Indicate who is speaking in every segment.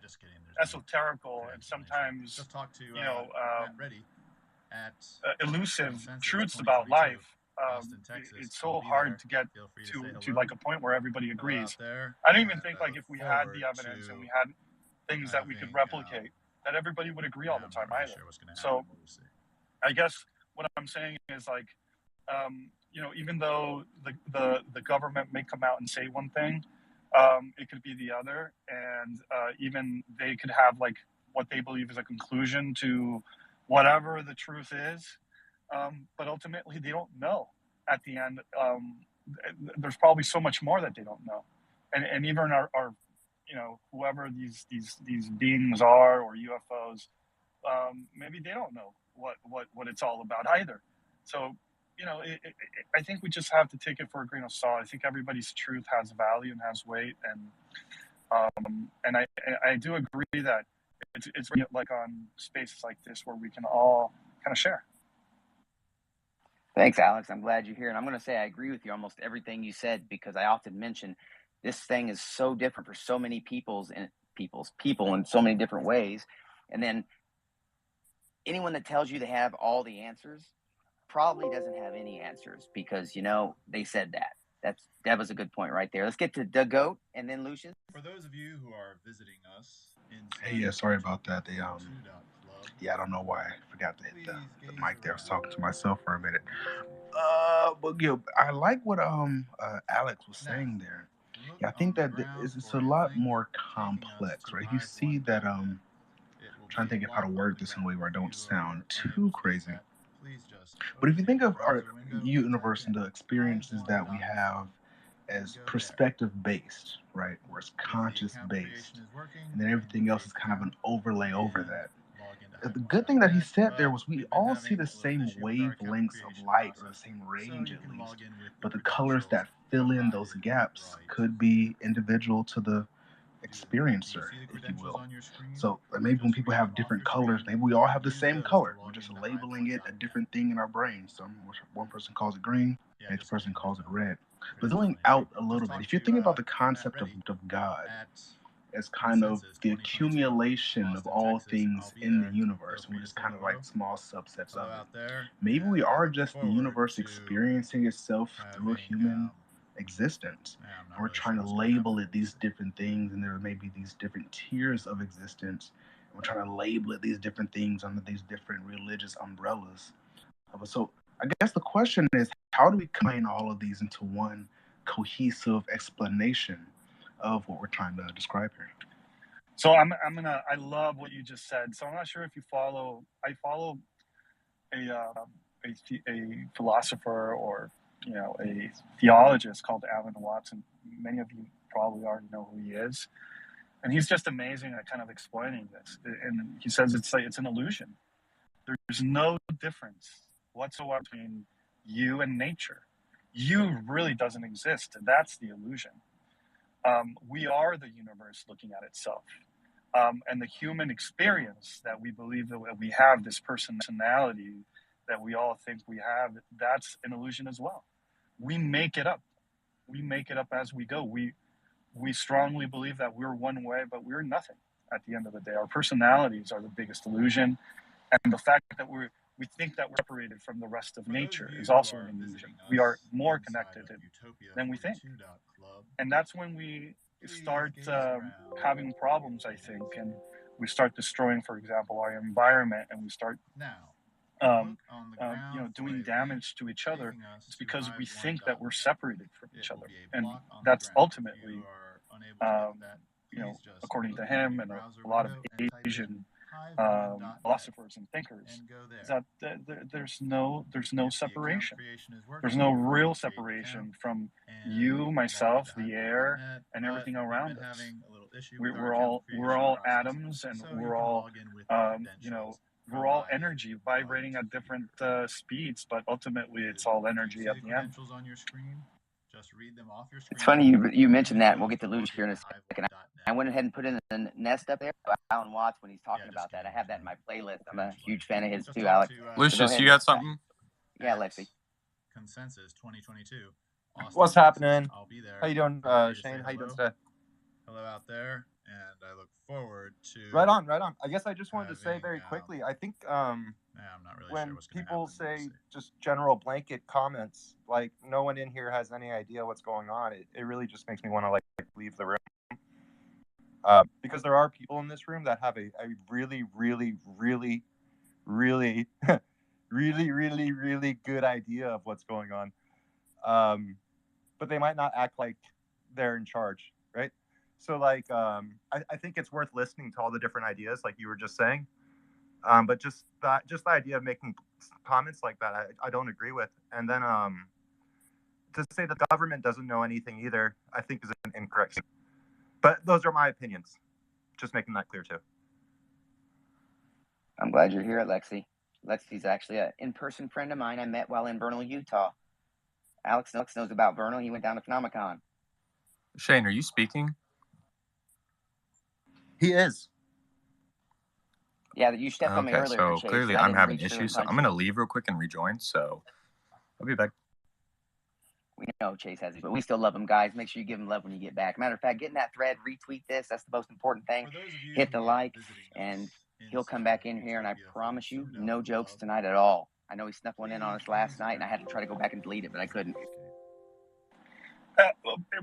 Speaker 1: just kidding.
Speaker 2: esoterical and sometimes,
Speaker 1: just talk to
Speaker 2: Matt
Speaker 1: Reddy at
Speaker 2: elusive truths about life.
Speaker 1: Austin, Texas.
Speaker 2: It's so hard to get to like a point where everybody agrees. I don't even think like if we had the evidence and we had things that we could replicate, that everybody would agree all the time either. So I guess what I'm saying is like, even though the government may come out and say one thing, it could be the other, and even they could have like what they believe is a conclusion to whatever the truth is, but ultimately they don't know at the end. There's probably so much more that they don't know, and even our whoever these beings are or UFOs, maybe they don't know what it's all about either. So I think we just have to take it for a grain of salt. I think everybody's truth has value and has weight, and I do agree that it's like on spaces like this where we can all kind of share.
Speaker 3: Thanks, Alex. I'm glad you're here. And I'm going to say I agree with you almost everything you said, because I often mention this thing is so different for so many people in so many different ways. And then anyone that tells you they have all the answers probably doesn't have any answers, because, they said that. That was a good point right there. Let's get to the GOAT and then Lucius.
Speaker 1: For those of you who are visiting us
Speaker 4: Hey, yeah, sorry about that. I don't know why I forgot to hit the mic there. I was talking to myself for a minute. But I like what Alex was saying there. Yeah, I think that it's a lot more complex, right? You see that I'm trying to think of how to word this in a way where I don't sound too crazy. But if you think of our universe and the experiences that we have as perspective-based, right, where it's conscious-based, and then everything else is kind of an overlay over that. The good thing that he said there was we all see the same wavelengths of light, or the same range at least, but the colors that fill in those gaps could be individual to the experiencer, if you will. So maybe when people have different colors, maybe we all have the same color. We're just labeling it a different thing in our brain. So one person calls it green, the next person calls it red. But zooming out a little bit, if you're thinking about the concept of God as kind of the accumulation of all things in the universe, and we're just kind of like small subsets of it. Maybe we are just the universe experiencing itself through a human existence, and we're trying to label it these different things, and there may be these different tiers of existence, and we're trying to label it these different things under these different religious umbrellas. So I guess the question is, how do we combine all of these into one cohesive explanation of what we're trying to describe here?
Speaker 2: So I love what you just said. So I'm not sure if you follow. I follow a philosopher or a theologist called Alan Watts, and many of you probably already know who he is. And he's just amazing at kind of explaining this. And he says it's an illusion. There's no difference whatsoever between you and nature. You really doesn't exist. That's the illusion. We are the universe looking at itself. And the human experience that we believe that we have, this personality that we all think we have, that's an illusion as well. We make it up. We make it up as we go. We strongly believe that we're one way, but we're nothing at the end of the day. Our personalities are the biggest illusion. And the fact that we think that we're separated from the rest of nature is also an illusion. We are more connected than we think. And that's when we start having problems, I think, and we start destroying, for example, our environment, and we start doing damage to each other. It's because we think that we're separated from each other, and that's ultimately, according to him and a lot of Asian philosophers and thinkers, is that there's no separation. There's no real separation from you, myself, the air, and everything around us. We're all atoms, and we're all energy vibrating at different speeds, but ultimately it's all energy at the end.
Speaker 3: It's funny you mentioned that, and we'll get to Lucius here in a second. I went ahead and put in the nest up there. Alan Watts, when he's talking about that, I have that in my playlist. I'm a huge fan of his too, Alex.
Speaker 5: Lucius, you got something?
Speaker 3: Yeah, Lexi.
Speaker 1: Consensus 2022.
Speaker 5: What's happening? How you doing, Shane? How you doing today?
Speaker 1: Hello out there, and I look forward
Speaker 6: Right on. I guess I just wanted to say very quickly, I think
Speaker 1: I'm not really
Speaker 6: when
Speaker 1: sure what's gonna
Speaker 6: people
Speaker 1: happen.
Speaker 6: say just general blanket comments, like no one in here has any idea what's going on, it really just makes me want to like leave the room. Because there are people in this room that have a really, really, really, really, really, really, really good idea of what's going on. But they might not act like they're in charge, right? So like, I think it's worth listening to all the different ideas, like you were just saying. But just the idea of making comments like that, I don't agree with. And then to say the government doesn't know anything either, I think is an incorrect statement. But those are my opinions. Just making that clear too.
Speaker 3: I'm glad you're here, Lexi. Lexi's actually an in-person friend of mine I met while in Vernal, Utah. Alex knows about Vernal. He went down to Phenomenon.
Speaker 5: Shane, are you speaking?
Speaker 6: He is.
Speaker 3: Yeah, you stepped on me earlier,
Speaker 5: so
Speaker 3: Chase.
Speaker 5: clearly I'm having issues, so I'm going to leave real quick and rejoin, so I'll be back.
Speaker 3: We know Chase has it, but we still love him, guys. Make sure you give him love when you get back. Matter of fact, get in that thread, retweet this. That's the most important thing. Hit the like, and he'll come back in here, and I promise you, no jokes tonight at all. I know he snuck one in on us last night, and I had to try to go back and delete it, but I couldn't.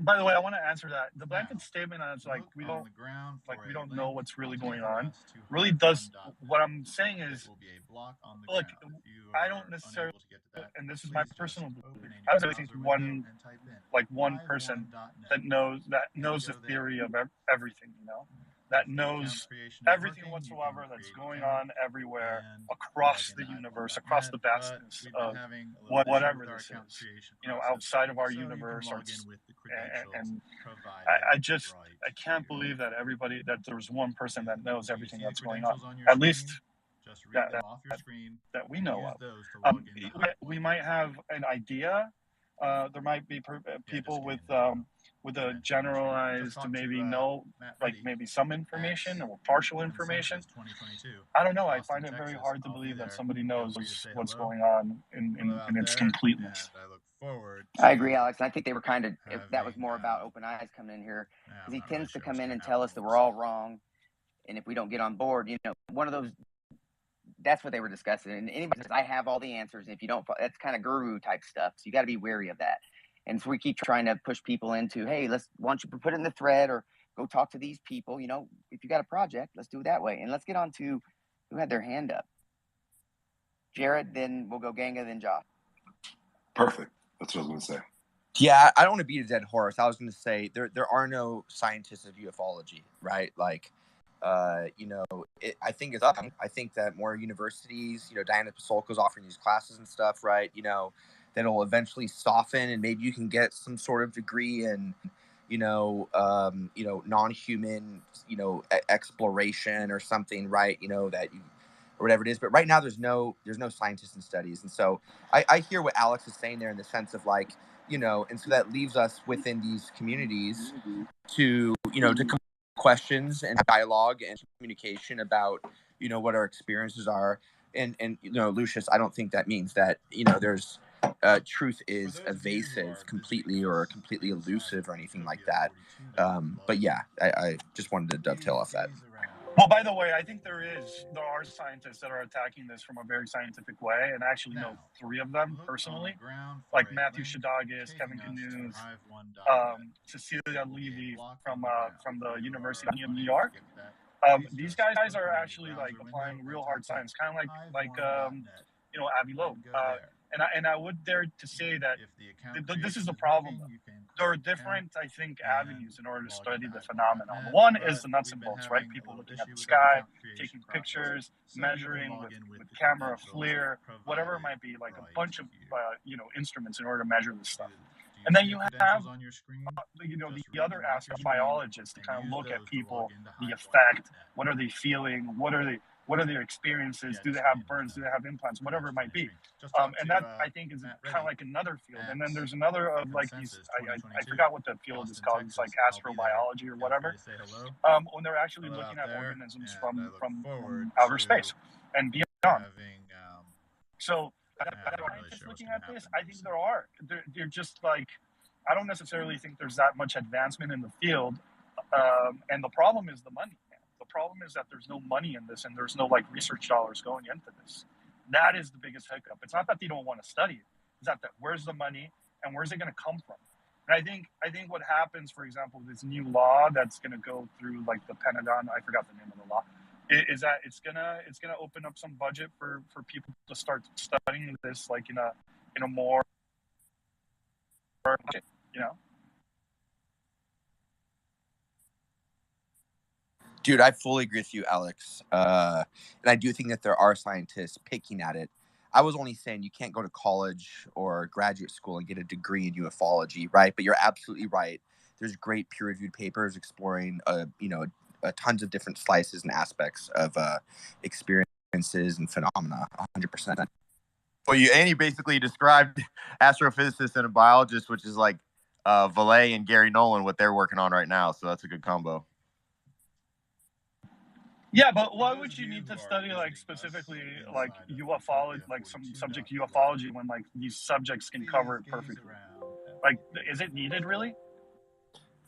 Speaker 2: By the way, I want to answer that. The blanket statement is like we don't know what's really going on. Really does. What I'm saying is, look, I don't necessarily, and this is my personal belief. I don't think one person that knows the theory of everything. You know, that knows everything whatsoever that's going on everywhere across the universe, across the vastness of whatever this is. You know, outside of our universe, and I can't believe that there's one person that knows everything that's going on. At least that we know of. We might have an idea. There might be people with a generalized maybe maybe some information or partial information. I don't know. I find it very hard to believe that somebody knows what's going on in its completeness.
Speaker 3: I agree, Alex. I think they were that was more about Open Eyes coming in here, because he tends to come in and tell us that we're all wrong, and if we don't get on board, one of those. That's what they were discussing. And anybody says, I have all the answers. And if you don't, that's kind of guru type stuff. So you got to be wary of that. And so we keep trying to push people into, hey, why don't you put it in the thread or go talk to these people? If you got a project, let's do it that way. And let's get on to who had their hand up. Jared, then we'll go Ganga, then Josh.
Speaker 7: Perfect. That's what I was going to say.
Speaker 8: Yeah, I don't want to beat a dead horse. I was going to say there are no scientists of ufology, right? Like, I think it's up. I think that more universities, Diana Pasolko's offering these classes and stuff, right? That'll eventually soften, and maybe you can get some sort of degree in, non-human, exploration or something, right? Or whatever it is. But right now, there's no scientists and studies, and so I hear what Alex is saying there in the sense of like, and so that leaves us within these communities to questions and dialogue and communication about what our experiences are, and Lucius, I don't think that means that there's truth is evasive completely or completely elusive or anything like that, but yeah, I just wanted to dovetail off that.
Speaker 2: Well, by the way, I think there are scientists that are attacking this from a very scientific way, and I actually know 3 of them personally, like Matthew Shadagis, Kevin Knuth, Cecilia Levy from the University of New York. These guys are actually like applying real hard science, kind of like Avi Loeb. And I would dare to say that this is the problem. There are different, I think, avenues in order to study the phenomenon. One is the nuts and bolts, right? People looking at the sky, taking pictures, measuring with camera, FLIR, whatever it might be, like a bunch of instruments in order to measure this stuff. And then you have the other aspect of biologists to kind of look at people, the effect, what are they feeling, what are their experiences, do they have burns, do they have implants, whatever it might be. And that, I think, is kind of like another field. And then there's another of like these, I forgot what the field is called, it's like astrobiology or whatever, when they're actually looking at organisms from outer space and beyond. So just looking at this, I think they're just like, I don't necessarily think there's that much advancement in the field. And the problem is the money. The problem is that there's no money in this, and there's no like research dollars going into this. That is the biggest hiccup. It's not that they don't want to study it. It's that where's the money and where's it going to come from? And I think what happens, for example, this new law that's going to go through like the Pentagon, I forgot the name of the law, is that it's gonna open up some budget for people to start studying this like in a more, you know.
Speaker 8: Dude, I fully agree with you, Alex. And I do think that there are scientists picking at it. I was only saying you can't go to college or graduate school and get a degree in ufology, right? But you're absolutely right. There's great peer-reviewed papers exploring, tons of different slices and aspects of experiences and phenomena. 100%.
Speaker 9: Well, you basically described astrophysicists and a biologist, which is like Valet and Gary Nolan, what they're working on right now. So that's a good combo.
Speaker 2: Yeah, but why would you need to study like specifically like ufology, like some subject ufology, when like these subjects can cover it perfectly? Like, is it needed really?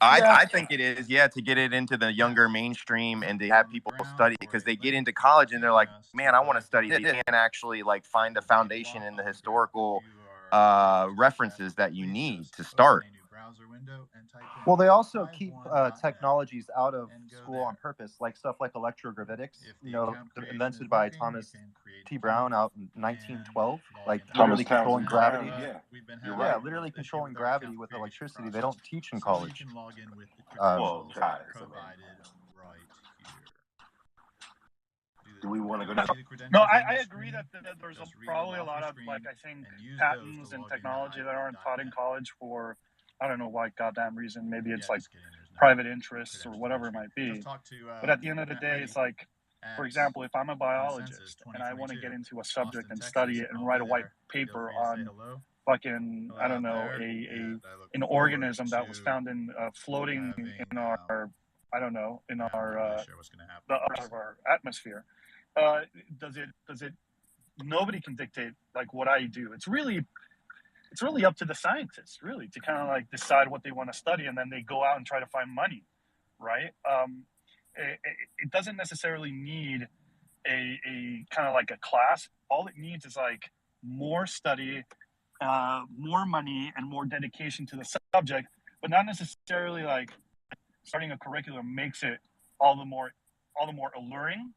Speaker 9: I think it is, to get it into the younger mainstream and to have people study, because they get into college and they're like, man, I want to study. They can't actually like find a foundation in the historical references that you need to start.
Speaker 6: Well, they also keep technologies out of school on purpose, like stuff like electrogravitics, invented by Thomas T. Brown out in 1912, like literally controlling gravity. Yeah, literally controlling gravity with electricity. They don't teach in college.
Speaker 7: Do we want to go down?
Speaker 2: No, I agree that there's probably a lot of like, I think, patents and technology that aren't taught in college for, I don't know why goddamn reason. Maybe it's like private interests or whatever it might be. But at the end of the day, it's like, for example, if I'm a biologist and I want to get into a subject and study it and write a white paper on fucking, I don't know, an organism that was found in floating in our, I don't know, in our the of our atmosphere. Does it? Nobody can dictate like what I do. It's really up to the scientists, really, to kind of like decide what they want to study, and then they go out and try to find money, right? It doesn't necessarily need a kind of like a class. All it needs is like more study, more money, and more dedication to the subject, but not necessarily like starting a curriculum makes it all the more alluring.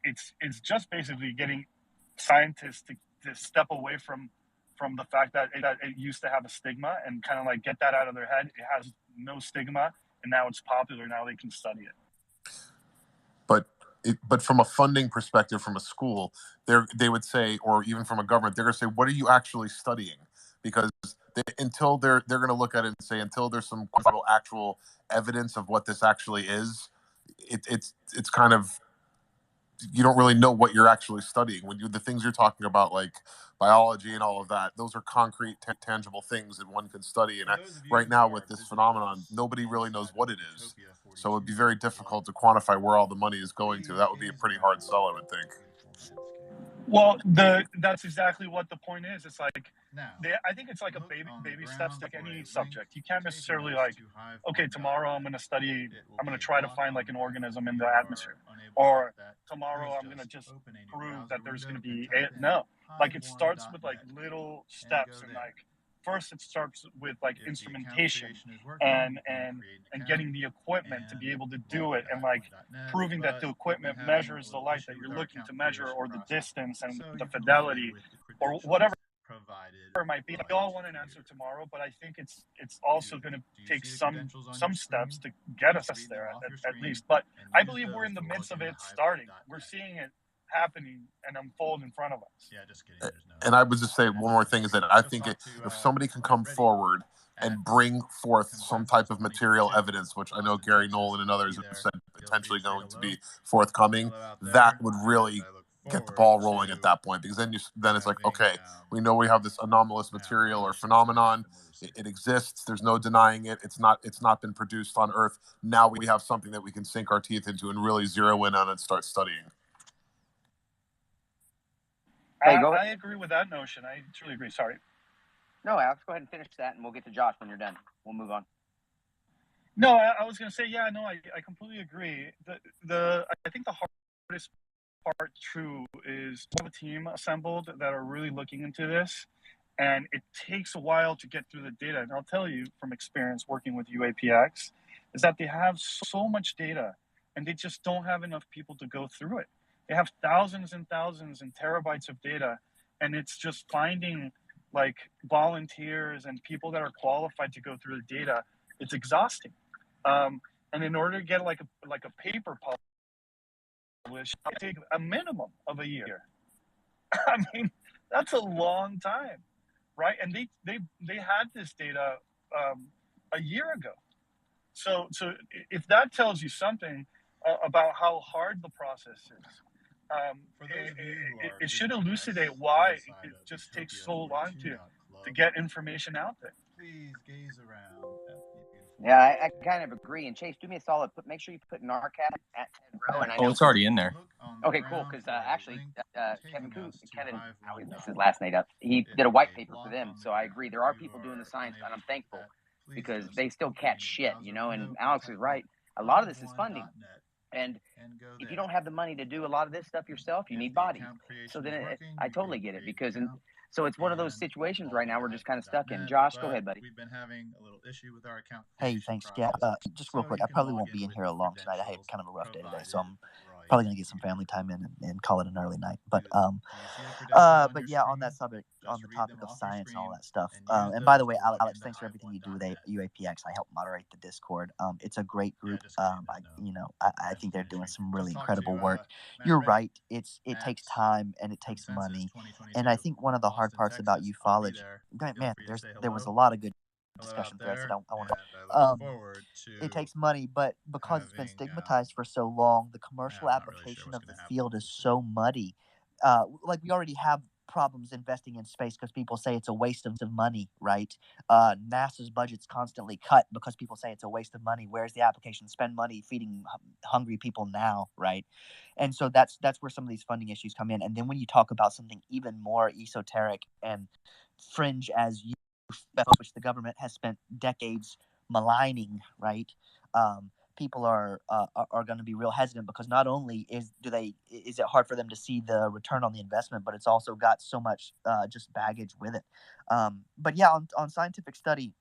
Speaker 2: It's just basically getting scientists to step away from the fact that it used to have a stigma, and kind of like get that out of their head. It has no stigma, and now it's popular. Now they can study it.
Speaker 4: But from a funding perspective, from a school, they would say, or even from a government, they're going to say, what are you actually studying? Because until they're going to look at it and say, until there's some actual evidence of what this actually is, it's kind of, you don't really know what you're actually studying. When the things you're talking about, like biology and all of that, those are concrete, tangible things that one can study. And right now with this phenomenon, nobody really knows what it is. So it'd be very difficult to quantify where all the money is going to. That would be a pretty hard sell, I would think.
Speaker 2: Well, that's exactly what the point is. It's like, I think it's like a baby steps to any subject. You can't necessarily like, okay, tomorrow I'm going to try to find like an organism in the atmosphere, or tomorrow I'm going to just prove that there's going to be no. Like, it starts with like little steps, and like first it starts with like instrumentation and getting the equipment to be able to do it, and like proving that the equipment measures the light that you're looking to measure, or the distance and the fidelity, or whatever it might be. We all want an answer tomorrow, but I think it's also going to take some steps to get us there at least. But I believe we're in the midst of it starting. We're seeing it happening and unfold in front of us.
Speaker 4: And I would just say one more thing, is that I think if somebody can come forward and bring forth some type of material evidence, which I know Gary Nolan and others have said potentially going to be forthcoming, that would really get the ball rolling at that point. Because then it's like, okay, we know we have this anomalous material or phenomenon. It exists. There's no denying it. It's not been produced on Earth. Now we have something that we can sink our teeth into and really zero in on and start studying.
Speaker 2: I agree with that notion. I truly agree. Sorry.
Speaker 3: No, Alex, go ahead and finish that, and we'll get to Josh when you're done. We'll move on.
Speaker 2: No, I was going to say, yeah, no, I completely agree. I think the hardest part, true, is we have a team assembled that are really looking into this, and it takes a while to get through the data. And I'll tell you from experience working with UAPX, is that they have so much data, and they just don't have enough people to go through it. They have thousands and thousands and terabytes of data, and it's just finding like volunteers and people that are qualified to go through the data. It's exhausting. And in order to get like a paper published, it take a minimum of a year. I mean, that's a long time, right? And they had this data a year ago. So if that tells you something about how hard the process is, it should elucidate why it just takes so long to get information out there.
Speaker 1: Please gaze around at the beautiful.
Speaker 3: Yeah, I kind of agree. And Chase, do me a solid. Make sure you put NARCAP at 10 row. And I know
Speaker 5: it's already in there.
Speaker 3: Okay, cool. Because actually, Kevin, this is last night up. He did a white paper for them. So I agree. There are people doing the science, and I'm thankful because they still catch shit, you know. And Alex is right. A lot of this is funding, and if you don't have the money to do a lot of this stuff yourself, you need bodies. So then I totally get it because so it's one of those situations right now we're just kind of stuck in. Josh, go ahead, buddy.
Speaker 1: We've been having a little issue with our account.
Speaker 10: Hey, thanks. Yeah, just real quick. I probably won't be in here long tonight. I had kind of a rough day today, so I'm probably gonna get some family time in and call it an early night. But yeah, on that subject, on the topic of science and all that stuff. And by the way, Alex, thanks for everything you do with UAPX. I help moderate the Discord. It's a great group. I think they're doing some really incredible work. You're right. It takes time and it takes money. And I think one of the hard parts about ufology, man, there was a lot of good discussion threads that I want to. It takes money, but because it's been stigmatized for so long, the commercial application of the field is so muddy. Like we already have problems investing in space because people say it's a waste of money, right? NASA's budget's constantly cut because people say it's a waste of money. Where's the application? Spend money feeding hungry people now, right? And so that's where some of these funding issues come in. And then when you talk about something even more esoteric and fringe as which the government has spent decades maligning, right? People are going to be real hesitant because not only is it hard for them to see the return on the investment, but it's also got so much just baggage with it. But yeah, on scientific study,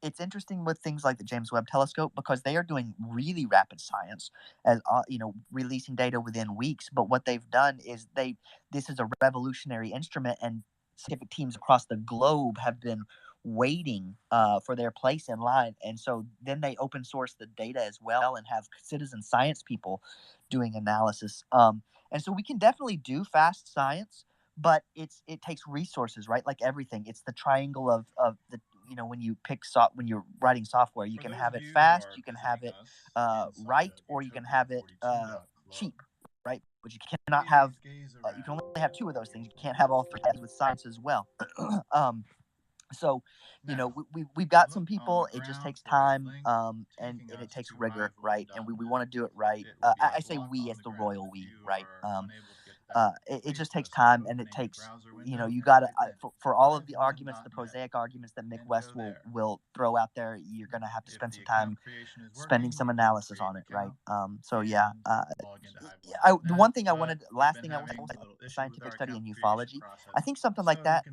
Speaker 10: it's interesting with things like the James Webb Telescope because they are doing really rapid science, as releasing data within weeks. But what they've done is this is a revolutionary instrument, and scientific teams across the globe have been waiting for their place in line. And so then they open source the data as well and have citizen science people doing analysis. And so we can definitely do fast science, but it takes resources, right? Like everything, it's the triangle of the when you pick when you're writing software, you can have it fast, you can have it right, or you can have it cheap, right? But you cannot have you can only have two of those things. You can't have all three with science as well. So, we've got some people. It just takes time, and it takes rigor, right? And we want to do it right. I say we as the royal we, right? It just takes time, and it takes, you got to for all of the arguments, the prosaic arguments that Mick West will throw out there. You're going to have to spend some time spending some analysis on it, right? So yeah, the last thing I wanted was scientific study in ufology. I think something like that.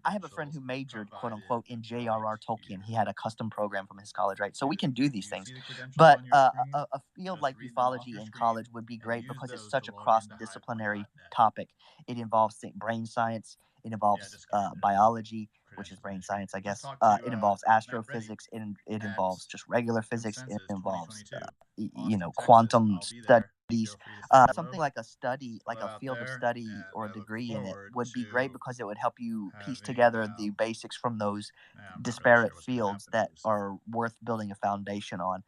Speaker 10: I have a friend who majored, quote unquote, in J.R.R. Tolkien. He had a custom program from his college, right? So we can do these things. But a field like ufology in college would be great because it's such a cross-disciplinary topic. It involves brain science. It involves biology, which is brain science, I guess. It involves astrophysics. It involves just regular physics. It involves, quantum studies. Something like a study, like a field of study or a degree in it would be great because it would help you piece together the basics from those disparate fields that are worth building a foundation on.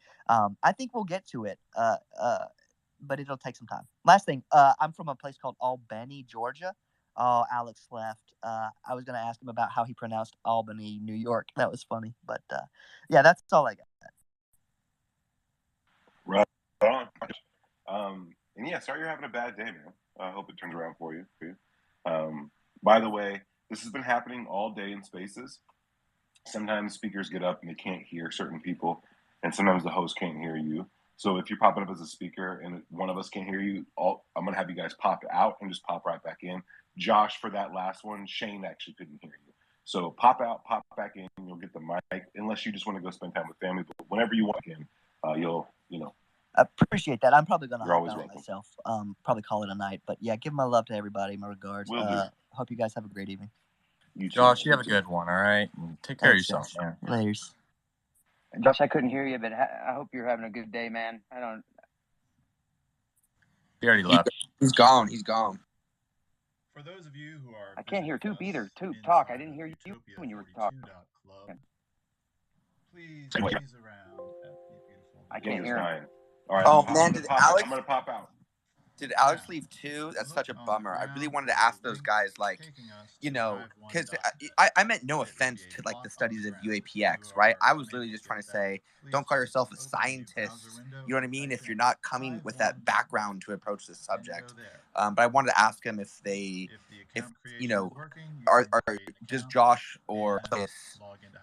Speaker 10: I think we'll get to it, but it'll take some time. Last thing, I'm from a place called Albany, Georgia. Oh, Alex left. I was going to ask him about how he pronounced Albany, New York. That was funny. But yeah, that's all I got.
Speaker 7: Right on. And yeah, sorry you're having a bad day, man. I hope it turns around for you. By the way, this has been happening all day in spaces. Sometimes speakers get up and they can't hear certain people, and sometimes the host can't hear you. So if you're popping up as a speaker and one of us can't hear you, I'm gonna have you guys pop out and just pop right back in. Josh, for that last one, Shane actually couldn't hear you. So pop out, pop back in, you'll get the mic, unless you just want to go spend time with family. But whenever you walk in, you'll.
Speaker 10: I appreciate that. I'm probably gonna
Speaker 7: You're
Speaker 10: hop
Speaker 7: always
Speaker 10: out
Speaker 7: welcome.
Speaker 10: myself. Probably call it a night. But yeah, give my love to everybody, my regards.
Speaker 7: Will do.
Speaker 10: Hope you guys have a great evening.
Speaker 7: You too.
Speaker 5: Josh, you have a good one, all right? And take care of yourself, man.
Speaker 10: Laters.
Speaker 3: Josh, I couldn't hear you, but I hope you're having a good day, man.
Speaker 5: He already left.
Speaker 8: He's gone. He's gone.
Speaker 1: For those of you who are,
Speaker 3: I can't hear Toop either. Toop, talk. I didn't hear you when you were talking.
Speaker 1: Please gaze around at the beautiful.
Speaker 3: I can't hear him.
Speaker 7: All right.
Speaker 8: Oh
Speaker 7: I'm
Speaker 8: man,
Speaker 7: I'm gonna pop out.
Speaker 8: Did Alex leave too? That's such a bummer. I really wanted to ask those guys, like, because I meant no offense to like the studies of UAPX, right? I was literally just trying to say, don't call yourself a scientist. You know what I mean? If you're not coming with that background to approach this subject, but I wanted to ask them if are does Josh or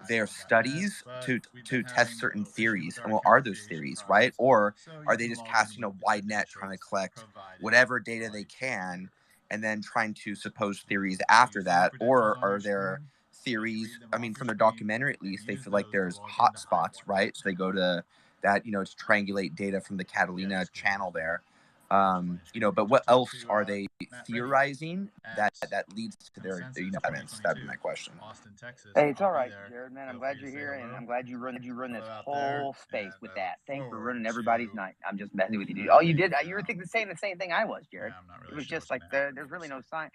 Speaker 8: their studies to test certain theories, and what are those theories, right? Or are they just casting a wide net trying to collect whatever data they can and then trying to suppose theories after that? Or are there theories, I mean, from their documentary at least, they feel like there's hot spots, right? So they go to that, to triangulate data from the Catalina channel there. But what else are they theorizing that leads to their comments? That would be my question.
Speaker 3: Hey, it's all right, Jared, man. I'm glad you're here, and I'm glad you run this whole space with that. Thanks for running everybody's night. I'm just messing with you, dude. All you did, you were thinking the same thing I was, Jared. It was just like there's really no science.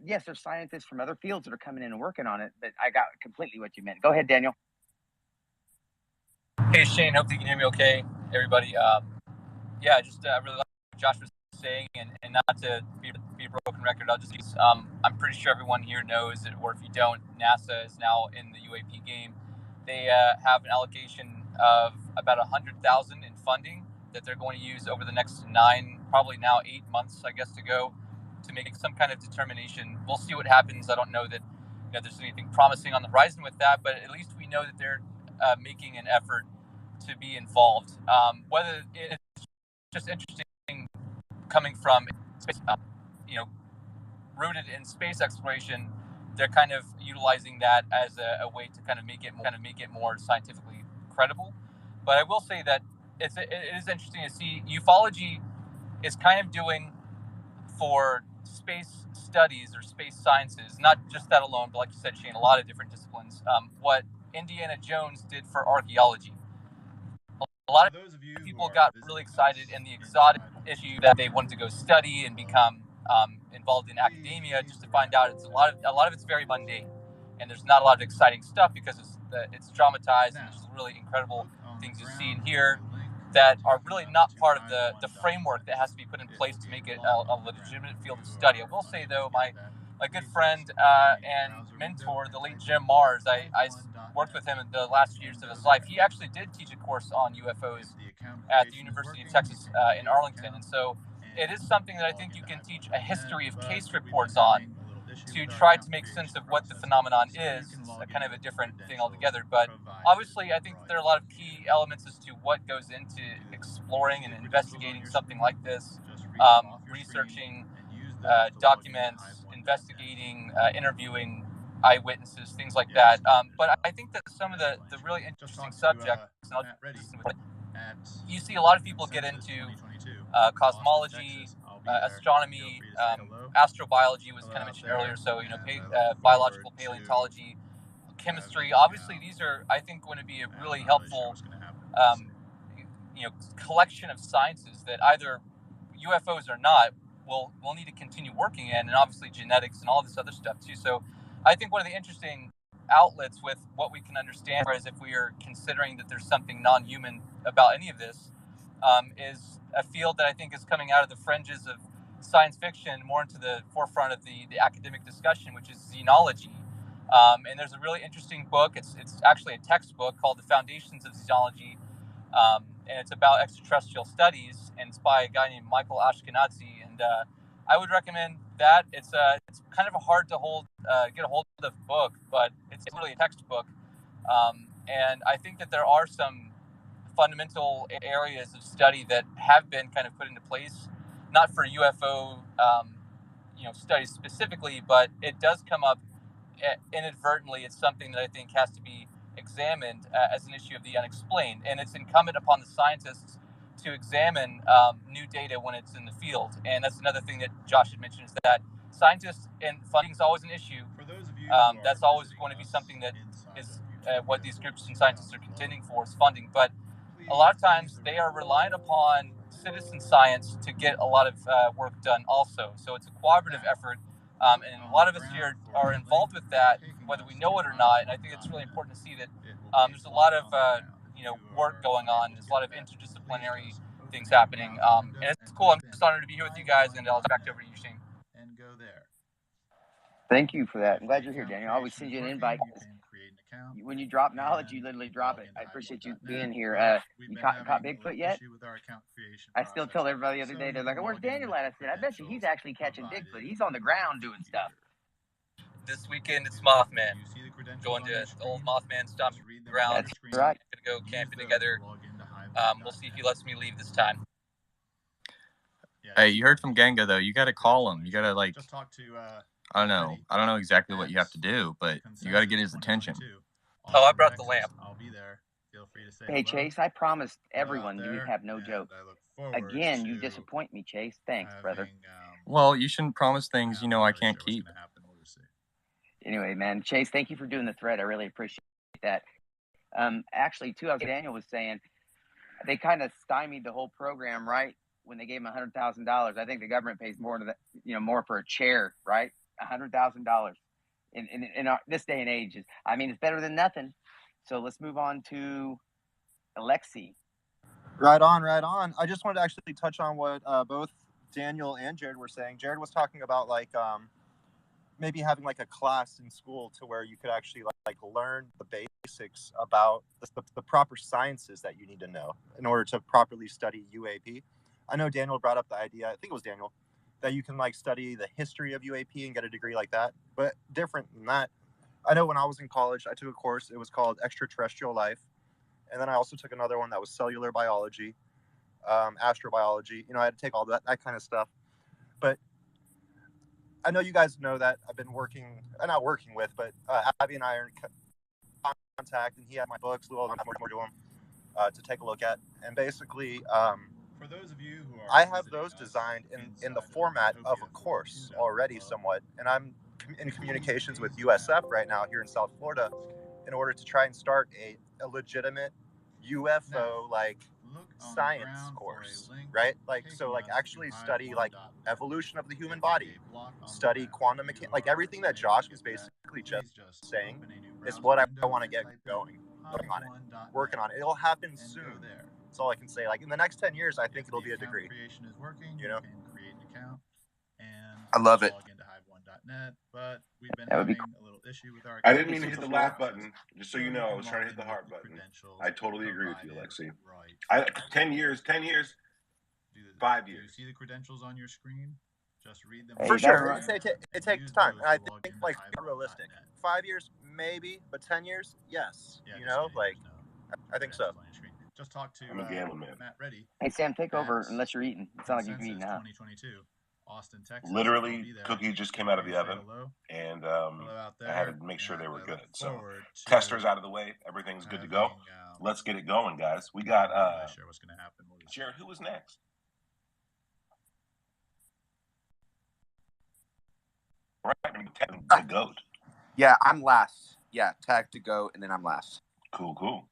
Speaker 3: Yes, there's scientists from other fields that are coming in and working on it, but I got completely what you meant. Go ahead, Daniel.
Speaker 11: Hey, Shane. Hope you can hear me okay, everybody. Just really like what Josh was saying, and not to be a broken record, I'll just use, I'm pretty sure everyone here knows it, or if you don't, NASA is now in the UAP game. They have an allocation of about $100,000 in funding that they're going to use over the next 9, probably now 8 months, I guess, to go to make some kind of determination. We'll see what happens. I don't know that there's anything promising on the horizon with that, but at least we know that they're making an effort to be involved. Whether it's just interesting coming from space, rooted in space exploration, they're kind of utilizing that as a way to kind of make it more scientifically credible. But I will say that it is interesting to see ufology is kind of doing for space studies or space sciences, not just that alone, but like you said, Shane, a lot of different disciplines. What Indiana Jones did for archaeology. A lot of people got really excited in the exotic issue that they wanted to go study and become involved in academia, just to find out a lot of it's very mundane, and there's not a lot of exciting stuff because it's dramatized, and there's really incredible things you see and hear that are really not part of the framework that has to be put in place to make it a legitimate field of study. I will say, though, my good friend and mentor, the late Jim Mars, I worked with him in the last few years of his life. He actually did teach a course on UFOs at the University of Texas in Arlington. And so it is something that I think you can teach a history of case reports on to try to make sense of what the phenomenon is. It's kind of a different thing altogether. But obviously, I think there are a lot of key elements as to what goes into exploring and investigating something like this, researching documents, investigating, interviewing eyewitnesses, things like that. But I think that some of the really interesting subjects, you see a lot of people get into cosmology, astronomy, astrobiology was kind of mentioned earlier. So, biological paleontology, chemistry. Obviously, these are, I think, going to be a really helpful, collection of sciences that either UFOs or not will need to continue working in, and obviously genetics and all this other stuff too. So I think one of the interesting outlets with what we can understand, whereas if we are considering that there's something non-human about any of this, is a field that I think is coming out of the fringes of science fiction more into the forefront of the academic discussion, which is xenology. And there's a really interesting book. It's actually a textbook called The Foundations of Xenology, and it's about extraterrestrial studies, and it's by a guy named Michael Ashkenazi. And I would recommend that. It's kind of a hard to get a hold of book, but it's really a textbook. And I think that there are some fundamental areas of study that have been kind of put into place, not for UFO, studies specifically, but it does come up inadvertently. It's something that I think has to be examined as an issue of the unexplained, and it's incumbent upon the scientists to examine new data when it's in the field. And that's another thing that Josh had mentioned, is that scientists and funding is always an issue. That's always going to be something that is what these groups and scientists are contending for, is funding. But a lot of times they are relying upon citizen science to get a lot of work done also. So it's a cooperative effort, and a lot of us here are involved with that, whether we know it or not. And I think it's really important to see that there's a lot of work going on. There's a lot of interdisciplinary things happening, and it's cool. I'm just honored to be here with you guys, and I'll back over to you, Shane.
Speaker 1: And go there.
Speaker 3: Thank you for that. I'm glad you're here, Daniel. I always send you an invite. When you drop knowledge, you literally drop it. I appreciate you being here. You caught Bigfoot yet? I still tell everybody the other day, they're like, "Where's Daniel at?" I said, "I bet you he's actually catching Bigfoot. He's on the ground doing stuff."
Speaker 11: This weekend it's Mothman. Going to the old Mothman stomping ground.
Speaker 3: That's right.
Speaker 11: Gonna go camping together. We'll see if he lets me leave this time.
Speaker 5: Hey, you heard from Ganga though. You got to call him. You got to
Speaker 1: Just talk to
Speaker 5: I don't know exactly what you have to do, but you got to get his attention.
Speaker 11: Oh, I brought the lamp.
Speaker 1: I'll be there. Feel free to say
Speaker 3: Hey,
Speaker 1: hello.
Speaker 3: Chase, I promised everyone
Speaker 1: there,
Speaker 3: you'd have no
Speaker 1: and
Speaker 3: joke.
Speaker 1: I look forward
Speaker 3: Again, you
Speaker 1: to
Speaker 3: disappoint me, Chase. Thanks, brother.
Speaker 1: having,
Speaker 5: Well, you shouldn't promise things you know I
Speaker 1: not really
Speaker 5: can't
Speaker 1: sure what's
Speaker 5: keep.
Speaker 1: gonna happen. We'll just see.
Speaker 3: Anyway, man, Chase, thank you for doing the thread. I really appreciate that. Actually, too, as Daniel was saying, they kind of stymied the whole program, right? When they gave him $100,000. I think the government pays more to that, more for a chair, right? $100,000 in this day and age it's better than nothing. So let's move on to Alexi.
Speaker 6: Right on. I just wanted to actually touch on what both Daniel and Jared were saying. Jared was talking about maybe having like a class in school to where you could actually like learn the basics about the proper sciences that you need to know in order to properly study UAP. I know Daniel brought up the idea, I think it was Daniel, that you can like study the history of UAP and get a degree like that. But different than that, I know when I was in college, I took a course. It was called Extraterrestrial Life. And then I also took another one that was cellular biology, astrobiology. I had to take all that kind of stuff. But I know you guys know that I've been not working with, but Abby and I are in contact, and he had my books, more to him to take a look at. And basically,
Speaker 1: For those of you who are
Speaker 6: I have those designed in the format of a course already somewhat. And I'm in communications with USF right now here in South Florida in order to try and start a legitimate UFO science course, right? Actually study evolution of the human body, study quantum mechanics, everything that Josh was basically just saying is what I want to get working on it. It'll happen soon. That's all I can say. In the next 10 years, I think it'll be a degree.
Speaker 8: I love it.
Speaker 1: Hive1.net, but we've been
Speaker 3: That would be
Speaker 1: having a little issue with our
Speaker 7: I didn't mean to hit the laugh button. Just so you know, I was trying to hit the heart button. I totally agree with you, Alexi. 10 years, 5 years.
Speaker 1: Do you see the credentials on your screen? Just read them.
Speaker 6: For sure. It takes time. And I think realistic. 5 years, maybe, but 10 years, yes. I think so.
Speaker 1: Just talk to
Speaker 7: I'm a gambling man.
Speaker 1: Matt Reddy.
Speaker 3: Hey, Sam, take over unless you're eating. It sounds like you're eating now.
Speaker 1: 2022, Austin, Texas.
Speaker 7: Literally, cookies just came out of the oven, and I had to make sure they were good. So, testers out of the way, everything's good to go. Let's get it going, guys. We got
Speaker 1: share what's going to happen.
Speaker 7: Jared, who was next? Right, the goat.
Speaker 8: Yeah, I'm last. Yeah, tag to go, and then I'm last.
Speaker 7: Cool.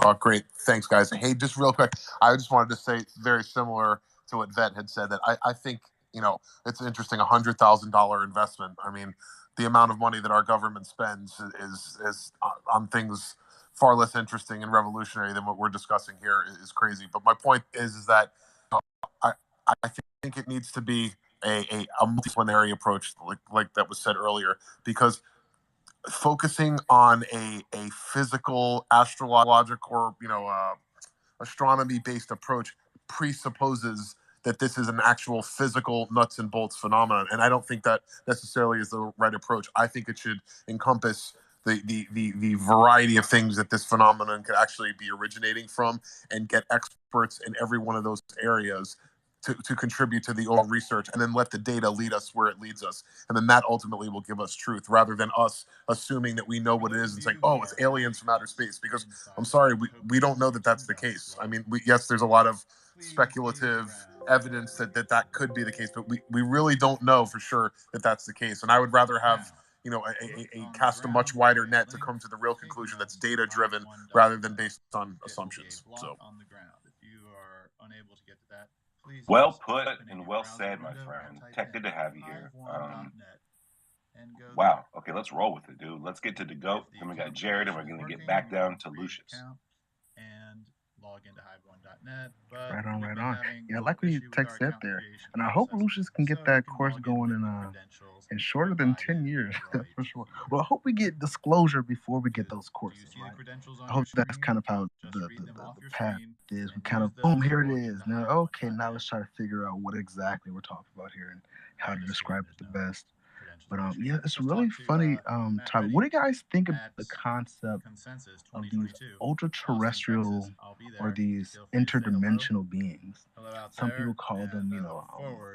Speaker 12: Oh, great. Thanks, guys. Hey, just real quick, I just wanted to say very similar to what Vet had said, that I think, it's interesting, $100,000 investment. I mean, the amount of money that our government spends is on things far less interesting and revolutionary than what we're discussing here is crazy. But my point is that I think it needs to be a multidisciplinary approach, like that was said earlier, because focusing on a physical, astrological, or astronomy-based approach presupposes that this is an actual physical nuts and bolts phenomenon, and I don't think that necessarily is the right approach. I think it should encompass the variety of things that this phenomenon could actually be originating from, and get experts in every one of those areas to contribute to the overall research, and then let the data lead us where it leads us. And then that ultimately will give us truth, rather than us assuming that we know what it is and saying, oh, it's aliens from outer space. Because I'm sorry, we don't know that that's the case. I mean, yes, there's a lot of speculative evidence that could be the case, but we really don't know for sure that that's the case. And I would rather have, you know, a cast a much wider net to come to the real conclusion that's data driven rather than based on assumptions. So
Speaker 1: on the ground. If you are unable to get to that, please
Speaker 7: well put and well said, my friend. Tech, good to have you here. Wow. Okay, let's roll with it, dude. Let's get to the GOAT. Then we got Jared, and we're going to get back down to Lucius.
Speaker 1: And log into hive1.net. But
Speaker 4: right on. Yeah, I like what you Tech said there. And I hope Lucius can get that course going in shorter than 10 years, for sure. Well, I hope we get disclosure before we get those courses, right? I hope that's kind of how the path is. We kind of, boom, here it is. Now, okay, now let's try to figure out what exactly we're talking about here and how to describe it the best. But yeah, it's really funny topic. What do you guys think of the concept of these ultra-terrestrial or these interdimensional beings? Some people call them, you know,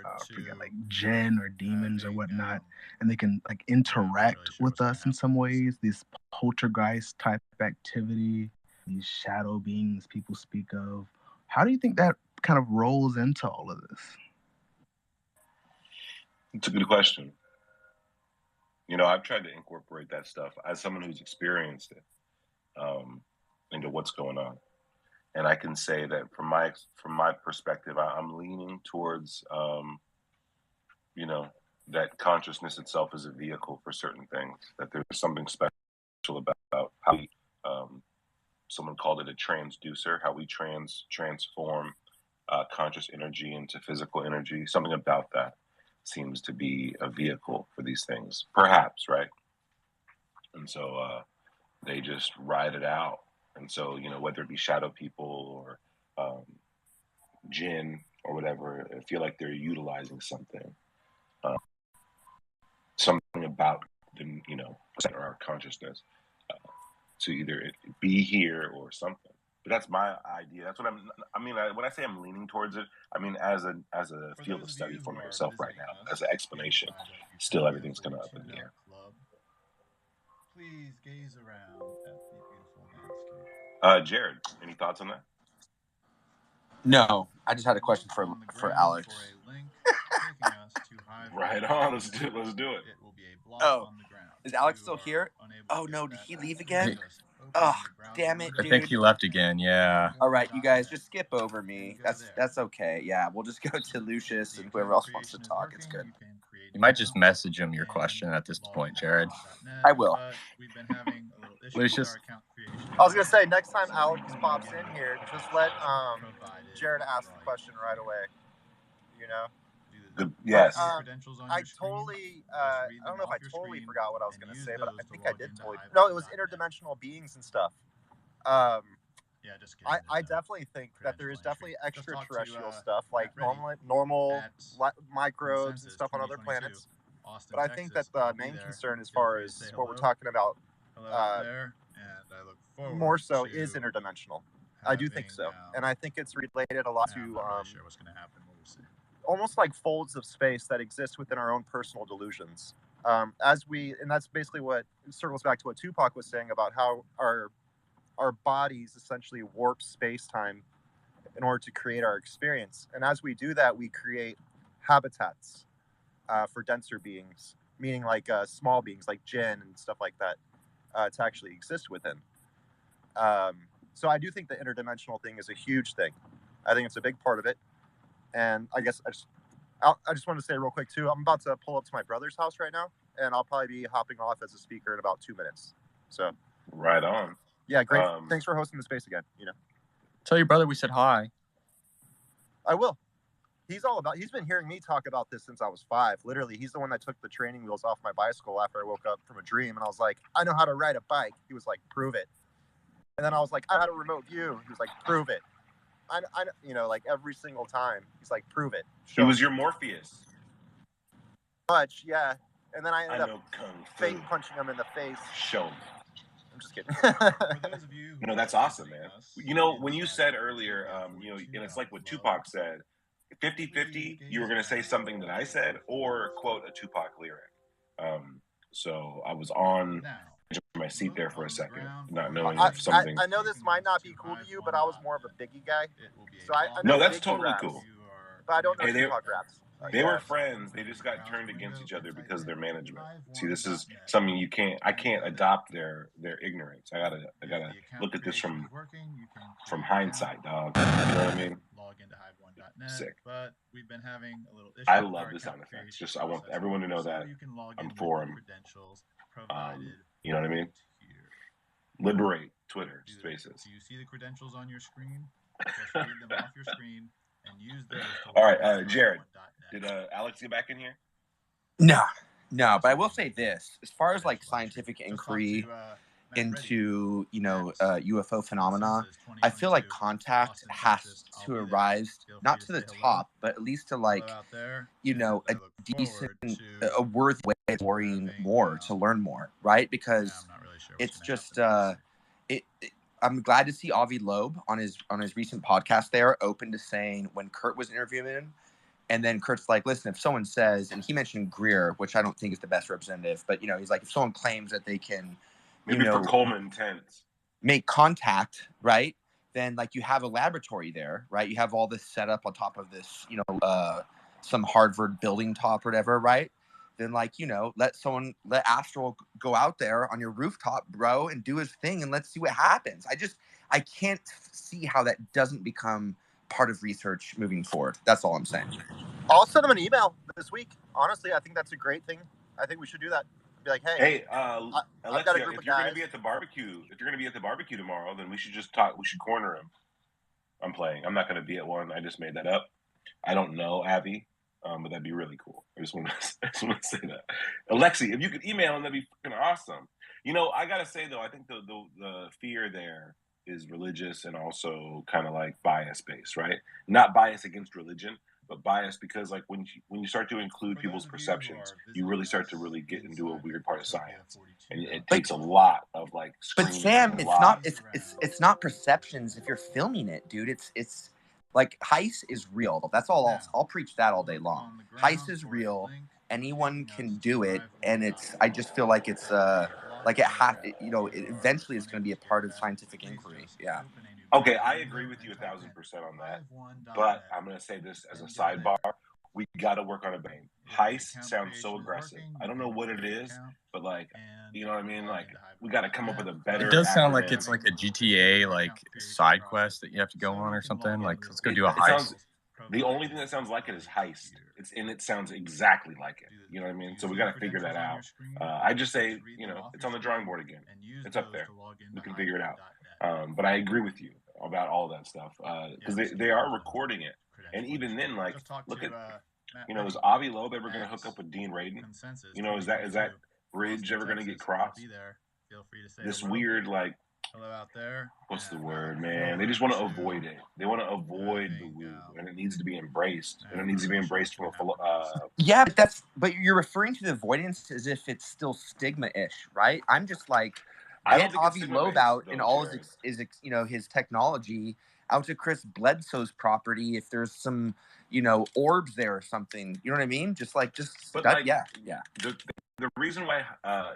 Speaker 4: I forget, like jinn or demons or whatnot, and they can like interact with us in some ways. This poltergeist type activity, these shadow beings people speak of. How do you think that kind of rolls into all of this?
Speaker 7: It's a good question. You know, I've tried to incorporate that stuff as someone who's experienced it into what's going on, and I can say that from my perspective, I'm leaning towards, you know, that consciousness itself is a vehicle for certain things. That there's something special about how we, someone called it a transducer, how we transform conscious energy into physical energy. Something about that seems to be a vehicle for these things, perhaps, right? And so they just ride it out. And so, you know, whether it be shadow people or jinn or whatever, I feel like they're utilizing something about the, you know, our consciousness to either be here or something. But that's my idea. That's what when I say I'm leaning towards it, I mean as a field of study for myself right now, as an explanation. Still, everything's kind of up in the air.
Speaker 1: Please gaze around at the beautiful landscape.
Speaker 7: Jared, any thoughts on that?
Speaker 8: No, I just had a question for Alex.
Speaker 7: Right on. Let's do it.
Speaker 8: Oh, is Alex still here? Oh no, did he leave again? Oh, damn it, dude.
Speaker 5: I think he left again. Yeah.
Speaker 8: All right, you guys, just skip over me. That's okay. Yeah, we'll just go to Lucius and whoever else wants to talk. It's good.
Speaker 5: You might just message him your question at this point, Jared.
Speaker 8: I will.
Speaker 5: Lucius.
Speaker 6: I was gonna say next time Alex pops in here, just let Jared ask the question right away. You know.
Speaker 7: Yes.
Speaker 6: I totally. I don't know if I totally forgot what I was gonna say, but I think I did totally. No, it was interdimensional beings and stuff. I definitely think that there is definitely extraterrestrial stuff like normal microbes and stuff on other planets. But I think that the main concern, as far as what we're talking about, more so is interdimensional. I do think so, and I think it's related a lot to almost like folds of space that exist within our own personal delusions. And that's basically what circles back to what Tupac was saying about how our bodies essentially warp space-time in order to create our experience. And as we do that, we create habitats for denser beings, meaning like small beings like jinn and stuff like that, to actually exist within. So I do think the interdimensional thing is a huge thing. I think it's a big part of it. And I guess I just wanted to say real quick too, I'm about to pull up to my brother's house right now, and I'll probably be hopping off as a speaker in about 2 minutes. So
Speaker 7: right on.
Speaker 6: Yeah, great. Thanks for hosting the space again. You know,
Speaker 5: tell your brother we said hi.
Speaker 6: I will. He's been hearing me talk about this since I was 5. Literally, he's the one that took the training wheels off my bicycle after I woke up from a dream, and I was like, I know how to ride a bike. He was like, prove it. And then I was like, I had a remote view. He was like, prove it. I you know, like every single time he's like, prove it.
Speaker 7: He was your Morpheus.
Speaker 6: Much, yeah. And then I ended up fake punching him in the face.
Speaker 7: Show me.
Speaker 6: I'm just kidding.
Speaker 7: No, that's awesome, man. You know, when you said earlier, you know, and it's like what Tupac said, 50-50, you were going to say something that I said or quote a Tupac lyric. So I was on my seat there for a second, not knowing if something.
Speaker 6: I know this might not be cool to you, but I was more of a Biggie guy. So I
Speaker 7: No,
Speaker 6: know
Speaker 7: that's
Speaker 6: Biggie
Speaker 7: totally
Speaker 6: raps,
Speaker 7: cool.
Speaker 6: but I don't know
Speaker 7: Hey,
Speaker 6: Tupac raps.
Speaker 7: They were friends. They just got turned against each other because of their management. See, this is something I can't adopt their ignorance. I gotta look at this from hindsight, dog. You know what I mean? Sick.
Speaker 1: But we've been having a little issue.
Speaker 7: I love the sound effects. Just I want everyone to know that I'm for them. You know what I mean? Liberate Twitter Spaces.
Speaker 1: Do you see the credentials on your screen? Just read them off your screen and use those.
Speaker 7: All right, Jared. Did Alex get back in here?
Speaker 8: No, but I will say this: as far as like scientific inquiry into UFO phenomena, I feel like contact has to arise not to the top, but at least to like a decent, a worthy way of worrying more to learn more, right? Because it's just I'm glad to see Avi Loeb on his recent podcast there open to saying when Kurt was interviewing him. And then Kurt's like, listen, if someone says, and he mentioned Greer, which I don't think is the best representative, but, he's like, if someone claims that they can,
Speaker 7: maybe for Coleman Tents,
Speaker 8: make contact, right? Then like you have a laboratory there, right? You have all this set up on top of this, some Harvard building top or whatever, right? Then like, let Astral go out there on your rooftop, bro, and do his thing. And let's see what happens. I can't see how that doesn't become part of research moving forward. That's all I'm saying.
Speaker 6: I'll send him an email this week. Honestly, I think that's a great thing. I think we should do that. Be like, hey,
Speaker 7: Alexia, if you're going to be at the barbecue, tomorrow, then we should just talk. We should corner him. I'm playing. I'm not going to be at one. I just made that up. I don't know Abby, but that'd be really cool. I just want to say that. Alexi, if you could email him, that'd be fucking awesome. I got to say though, I think the fear there is religious and also kind of like bias based, right? Not bias against religion, but bias because like when you start to include people's perceptions, you really start to really get into a weird part of science, and it takes a lot of like.
Speaker 8: But Sam, it's not perceptions if you're filming it, dude. It's like Heist is real. That's all. I'll preach that all day long. Heist is real. Anyone can do it, and I just feel like it's like it has, eventually it's going to be a part of scientific inquiry. Yeah.
Speaker 7: Okay, I agree with you 1,000% on that. But I'm going to say this as a sidebar: we got to work on a brain. Heist sounds so aggressive. I don't know what it is, but like, you know what I mean? Like, we got to come up with a better.
Speaker 5: It does sound like it's like a GTA like side quest that you have to go on or something. Like, let's go do a heist.
Speaker 7: The only thing that sounds like it is Heist. It sounds exactly like it. You know what I mean? So we got to figure that out. I just say, it's on the drawing board again. It's up there. We can figure it out. But I agree with you about all that stuff because they are recording it, and even then, like, look at, is Avi Loeb ever going to hook up with Dean Radin? Is that bridge ever going to get crossed? This weird like.
Speaker 1: Hello out there.
Speaker 7: What's the word, man? They just want to avoid it. They want to avoid the woo, and it needs to be embraced. And it needs to be embraced from
Speaker 8: yeah, but you're referring to the avoidance as if it's still stigma-ish, right? I'm just like, get Avi Loeb out and all his technology out to Chris Bledsoe's property if there's some, orbs there or something. You know what I mean? Yeah.
Speaker 7: The reason why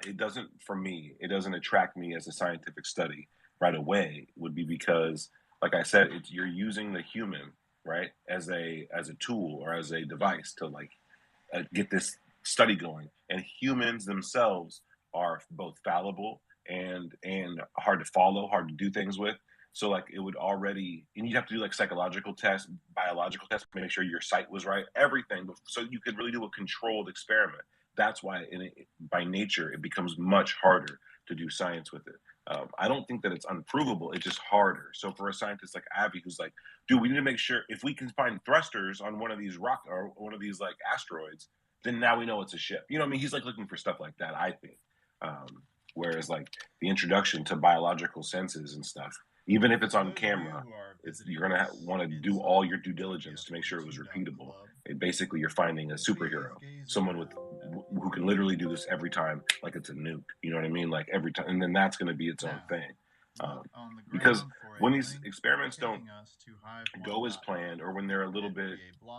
Speaker 7: it doesn't attract me as a scientific study right away would be because, like I said, you're using the human, right, as a tool or as a device to like get this study going, and humans themselves are both fallible and hard to follow, hard to do things with. So like it would already, and you'd have to do like psychological tests, biological tests, make sure your sight was right, everything, so you could really do a controlled experiment. That's why, by nature, it becomes much harder to do science with it. I don't think that it's unprovable. It's just harder. So for a scientist like Avi, who's like, dude, we need to make sure if we can find thrusters on one of these rock or one of these like asteroids, then now we know it's a ship. You know what I mean? He's like looking for stuff like that, I think. Whereas like the introduction to biological senses and stuff, even if it's on camera, you're going to want to do all your due diligence to make sure it was repeatable. Basically, you're finding a superhero, someone with who can literally do this every time, like it's a nuke. You know what I mean? Like every time, and then that's going to be its own thing. Because when these experiments don't go as planned, or when they're a little bit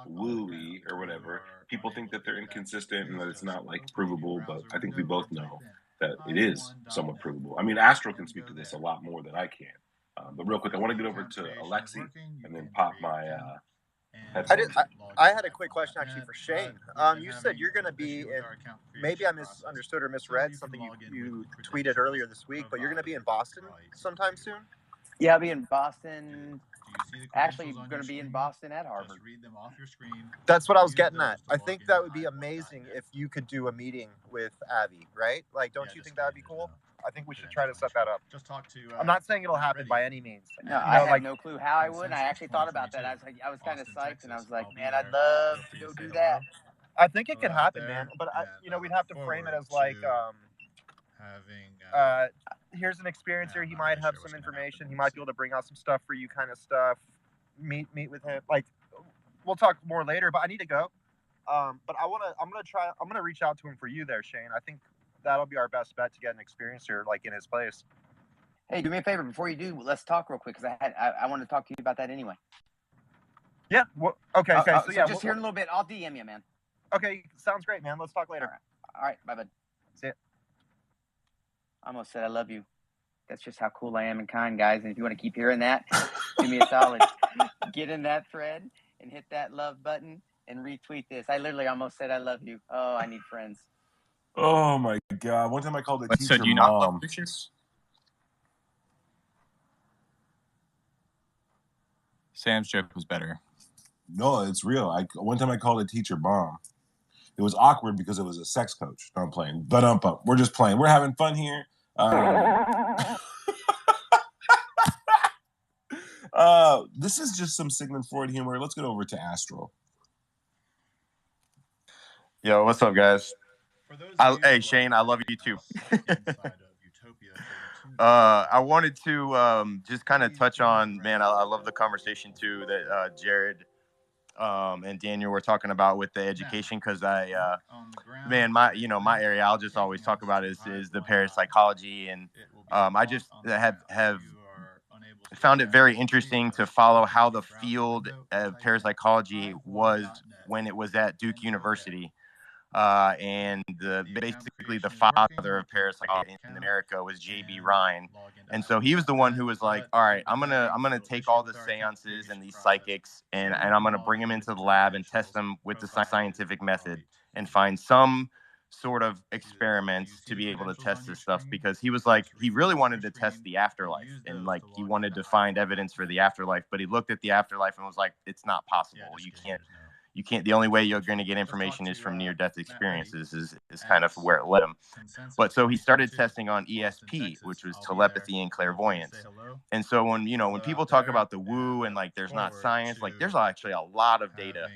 Speaker 7: wooey or whatever, people think that they're inconsistent and that it's not like provable. But I think we both know that it is somewhat provable. I mean, Astro can speak to this a lot more than I can. But real quick, I want to get over to Alexi and then pop my headphones.
Speaker 6: I had a quick question actually for Shane. You said you're going to be in, maybe I misunderstood or misread something you tweeted earlier this week, but you're going to be in Boston sometime soon?
Speaker 3: Yeah, I'll be in Boston. Actually, going to be in Boston at Harvard.
Speaker 6: That's what I was getting at. I think that would be amazing if you could do a meeting with Abby, right? Like, don't you think that would be cool? I think we should try to set that up.
Speaker 1: Just talk to.
Speaker 6: I'm not saying it'll happen by any means.
Speaker 3: No, I had no clue how I would. I actually thought about that. I was kind of psyched, and I was like, man, I'd love to go do that.
Speaker 6: I think it could happen, man. But we'd have to frame it as like, here's an experiencer. He might have some information. He might be able to bring out some stuff for you, kind of stuff. Meet with him. Like, we'll talk more later. But I need to go. But I'm gonna reach out to him for you there, Shane. I think that'll be our best bet to get an experiencer like in his place.
Speaker 3: Hey, do me a favor before you do. Let's talk real quick because I wanted to talk to you about that anyway.
Speaker 6: Yeah. Well, okay.
Speaker 3: So yeah, just here in a little bit. I'll DM you, man.
Speaker 6: Okay. Sounds great, man. Let's talk later.
Speaker 3: All right. Bye, bud.
Speaker 6: See ya.
Speaker 3: I almost said I love you. That's just how cool I am and kind, guys. And if you want to keep hearing that, do me a solid. Get in that thread and hit that love button and retweet this. I literally almost said I love you. Oh, I need friends.
Speaker 7: Oh my God! One time I called a teacher
Speaker 5: So do you not love
Speaker 7: mom.
Speaker 5: Lucius? Sam's joke was better.
Speaker 7: No, it's real. One time I called a teacher mom. It was awkward because it was a sex coach. No, I'm playing. But we're just playing. We're having fun here. This is just some Sigmund Freud humor. Let's get over to Astro.
Speaker 9: Yo, what's up, guys? Hey, Shane, I love you too. I wanted to just kind of touch on, man, I love the conversation too that Jared and Daniel were talking about with the education, because man, my area I'll just always talk about is the parapsychology, and I just have found it very interesting to follow how the field of parapsychology was when it was at Duke University. And basically the father of parapsychology in America was J.B. Ryan, and so he was the one who was like, all right, I'm gonna take all the seances and these psychics and I'm gonna bring them into the lab and test them with the scientific method and find some sort of experiments to be able to test this stuff, because he was like, he really wanted to test the afterlife, and like he wanted to find evidence for the afterlife, but he looked at the afterlife and was like, it's not possible. You can't, the only way you're going to get information is from near-death experiences is kind of where it led him. But so he started testing on ESP, which was telepathy and clairvoyance. And so when people talk about the woo and like there's not science, like there's actually a lot of data.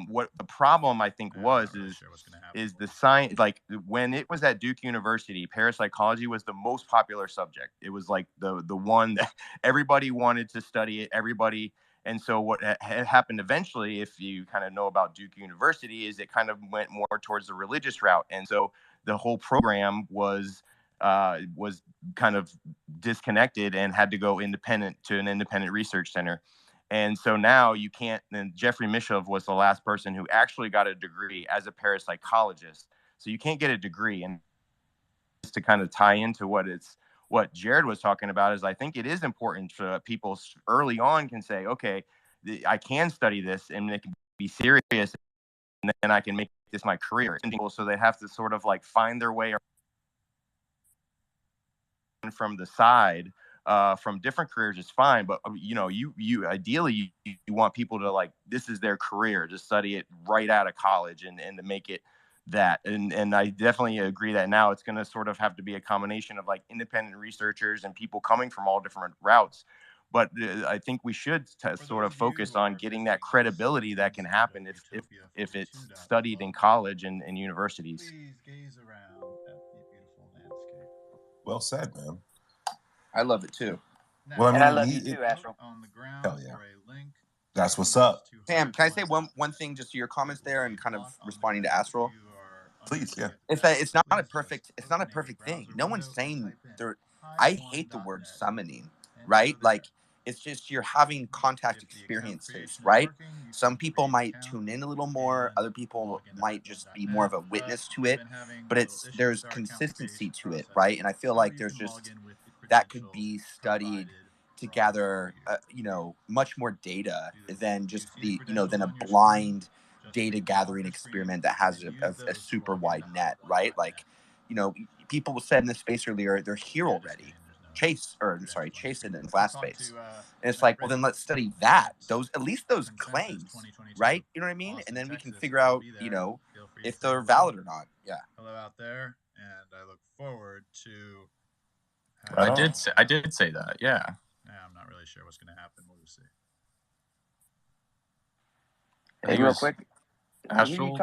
Speaker 9: What the problem I think is the science, like when it was at Duke University, parapsychology was the most popular subject. It was like the one that everybody wanted to study it, And so what happened eventually, if you kind of know about Duke University, is it kind of went more towards the religious route. And so the whole program was kind of disconnected and had to go independent to an independent research center. And so now you can't, and Jeffrey Mishov was the last person who actually got a degree as a parapsychologist. So you can't get a degree. And just to kind of tie into what Jared was talking about, is I think it is important for people early on can say, okay, I can study this and it can be serious, and then I can make this my career. So they have to sort of like find their way from the side. From different careers is fine, but you ideally you want people to like, this is their career, to study it right out of college and to make it that. And I definitely agree that now it's going to sort of have to be a combination of like independent researchers and people coming from all different routes. But I think we should sort of focus on getting that credibility that can happen if it's studied in college and universities.
Speaker 7: Well said, man.
Speaker 8: I love it too.
Speaker 7: Well, I mean,
Speaker 3: and I love you too, Astro.
Speaker 7: Hell yeah. That's what's up.
Speaker 8: Sam, can I say one thing just to your comments there and kind of responding to Astral?
Speaker 7: Please, yeah.
Speaker 8: It's not a perfect thing. No one's saying there. I hate the word summoning, right? Like it's just you're having contact experiences, right? Some people might tune in a little more, other people might just be more of a witness to it, but there's consistency to it, right? And I feel like there's just that could be studied to gather, much more data than just than a blind data gathering experiment that has a super wide net, right? Like, people said in this space earlier, they're here already. Chase in the glass space. And it's like, well, then let's study that. At least those claims, right? You know what I mean? And then we can figure out, if they're valid or not. Yeah.
Speaker 1: Hello out there, and I look forward to.
Speaker 5: I did say that. Yeah.
Speaker 1: I'm not really sure what's going to happen. We'll just see.
Speaker 3: Hey, real quick.
Speaker 5: Astral.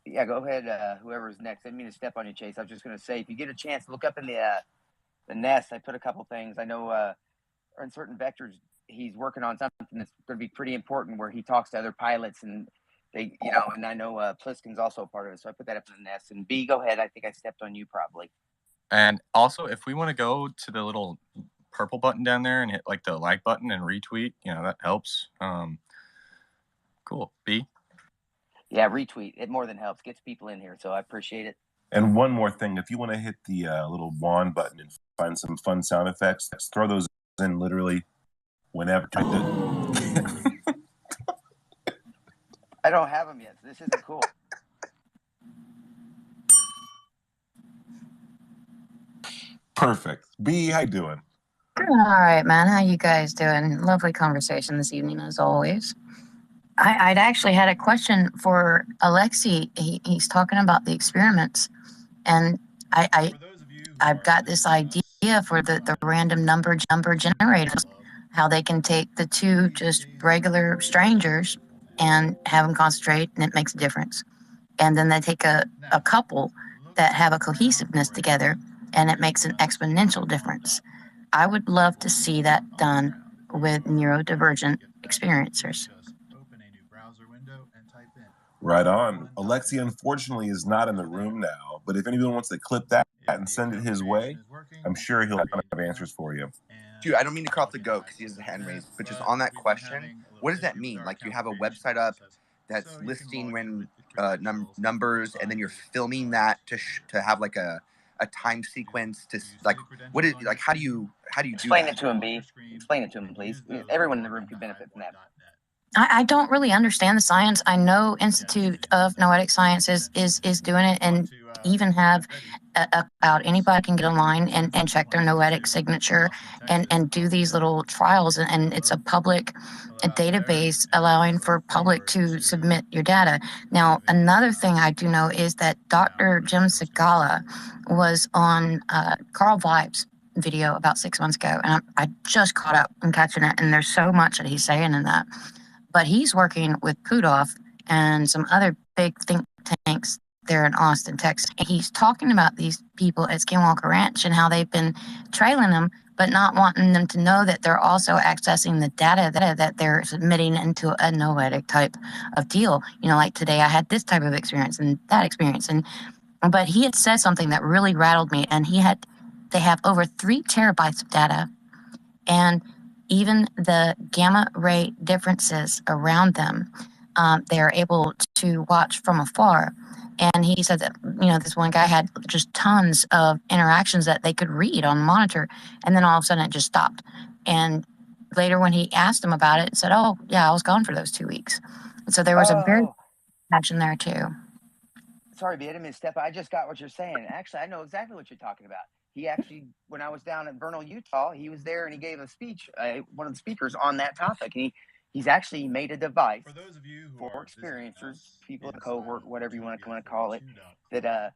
Speaker 3: Yeah, go ahead. Whoever's next. I didn't mean to step on you, Chase. I was just going to say, if you get a chance, look up in the nest. I put a couple things. I know in certain vectors, he's working on something that's going to be pretty important where he talks to other pilots and they, and I know Pliskin's also a part of it. So I put that up in the nest. And B, go ahead. I think I stepped on you probably.
Speaker 5: And also, if we want to go to the little purple button down there and hit like the like button and retweet, that helps. Cool. B.
Speaker 3: Yeah, retweet. It more than helps. Gets people in here, so I appreciate it.
Speaker 7: And one more thing, if you want to hit the little wand button and find some fun sound effects, throw those in literally whenever.
Speaker 3: I don't have them yet. So this isn't cool.
Speaker 7: Perfect. B, how you doing?
Speaker 13: All right, man. How you guys doing? Lovely conversation this evening, as always. I'd actually had a question for Alexi. He's talking about the experiments, and I've got this idea for the random number generators, how they can take the two just regular strangers and have them concentrate, and it makes a difference. And then they take a couple that have a cohesiveness together, and it makes an exponential difference. I would love to see that done with neurodivergent experiencers.
Speaker 7: Right on. Alexi, unfortunately, is not in the room now, but if anyone wants to clip that and send it his way, I'm sure he'll have answers for you.
Speaker 8: Dude, I don't mean to cut off the goat because he has a hand raised, but just on that question, what does that mean? Like, you have a website up that's listing random numbers, and then you're filming that to have like a time sequence to like what is like how do you
Speaker 3: explain
Speaker 8: do
Speaker 3: it to him, B? Explain it to him, please. Everyone in the room could benefit from that.
Speaker 13: I don't really understand the science. I know Institute of Noetic Sciences is doing it, and even have out anybody can get online and check their noetic signature and do these little trials, and it's a public database allowing for public to submit your data. Now, another thing I do know is that Dr. Jim Segala was on Carl Vibe's video about 6 months ago, and I just caught up and catching it, and there's so much that he's saying in that. But he's working with Pudov and some other big think tanks there in Austin, Texas. And he's talking about these people at Skinwalker Ranch and how they've been trailing them, but not wanting them to know that they're also accessing the data that they're submitting into a noetic type of deal. Like today I had this type of experience and that experience. But he had said something that really rattled me, and they have over 3 terabytes of data, and even the gamma ray differences around them, they are able to watch from afar. And he said that, this one guy had just tons of interactions that they could read on the monitor, and then all of a sudden it just stopped. And later when he asked him about it, said, oh, yeah, I was gone for those 2 weeks. And so there was a very action there too.
Speaker 3: Sorry, B, I didn't mean to step. I just got what you're saying. Actually, I know exactly what you're talking about. He actually, when I was down in Vernal, Utah, he was there and he gave a speech, one of the speakers on that topic. And he's actually made a device for experiencers, people in cohort, whatever you want to call it, that